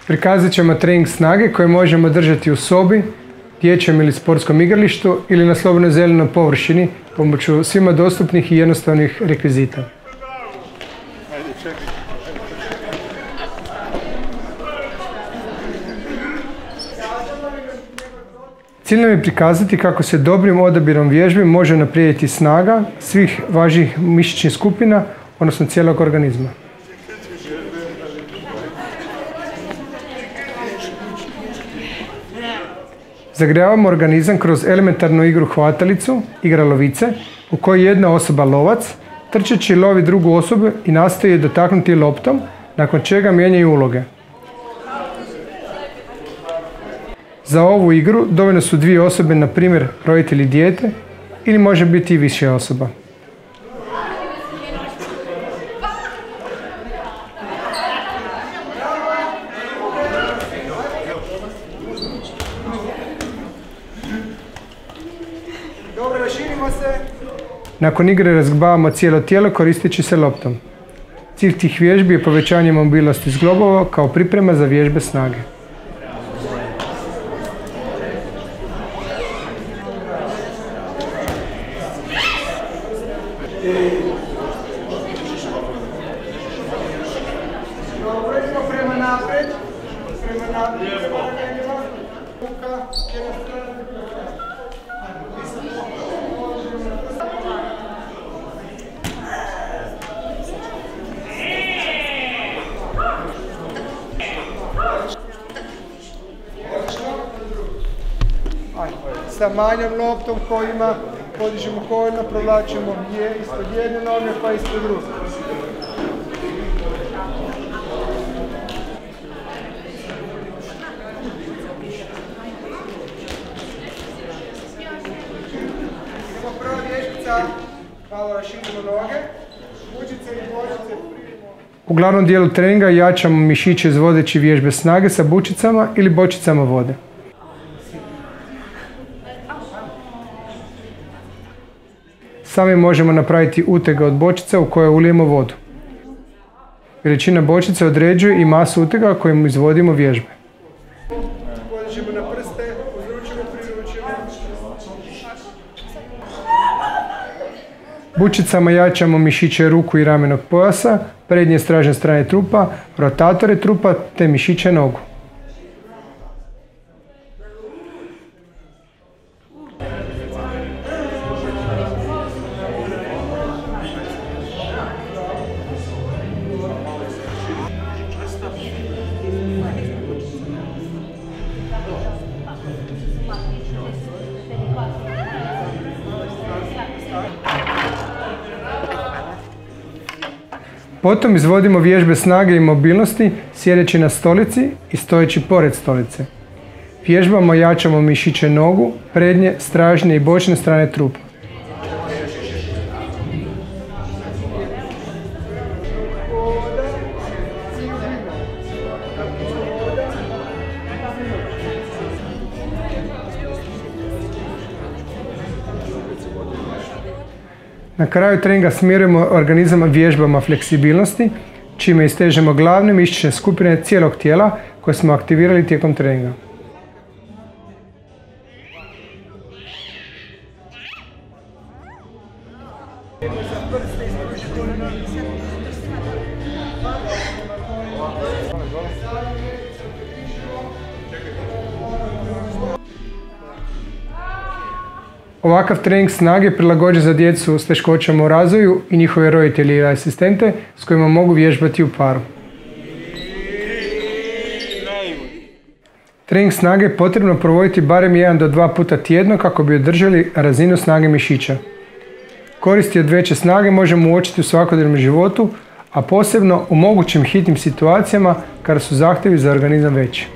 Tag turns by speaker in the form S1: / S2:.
S1: Prikazat ćemo trening snage koje možemo držati u sobi, dječjem ili sportskom igralištu ili na slobodnoj zelenoj površini pomoću svima dostupnih i jednostavnih rekvizita. Cilj nam je prikazati kako se dobrim odabirom vježbi može unaprijediti snaga svih važnih mišićnih skupina, odnosno cijelog organizma. Zagrijavamo organizam kroz elementarnu igru hvatalicu, igra lovice, u kojoj jedna osoba lovac, trčeći lovi drugu osobu i nastoji je dotaknuti loptom, nakon čega mijenjaju uloge. Za ovu igru dovoljno su dvije osobe, na primjer roditelj i dijete, ili može biti i više osoba. Nakon igre razgbavamo cijelo tijelo koristeći se loptom. Cilj tih vježbi je povećanje mobilnosti zglobova kao priprema za vježbe snage.
S2: Sa manjom loptom koljima podižemo koljena, provlačimo ispod jedne noge pa ispod druge. Idemo prva vježbica, malo raširimo noge, bučice i bočice.
S1: U glavnom dijelu treninga jačamo mišiće izvodeći vježbe snage sa bučicama ili bočicama vode. Sami možemo napraviti utege od bočica u koje ulijemo vodu. Veličina bočice određuje i masu utega kojim izvodimo vježbe.
S2: Podižemo na prste, uzručimo, priručimo.
S1: Bučicama jačamo mišiće ruku i ramenog pojasa, prednje stražne strane trupa, rotatore trupa te mišiće nogu. Potom izvodimo vježbe snage i mobilnosti sjedeći na stolici i stojeći pored stolice. Vježbama jačamo mišiće nogu, prednje, stražnje i bočne strane trupa. Na kraju treninga smirujemo organizam vježbama fleksibilnosti, čime istežemo glavne mišićne skupine cijelog tijela koje smo aktivirali tijekom treninga. Ovakav trening snage prilagođen za djecu s teškoćama u razvoju i njihove roditelje i asistente s kojima mogu vježbati u paru. Trening snage je potrebno provoditi barem 1 do 2 puta tjedno kako bi održali razinu snage mišića. Koristi od veće snage možemo uočiti u svakodnevnom životu, a posebno u mogućim hitnim situacijama kada su zahtjevi za organizam veći.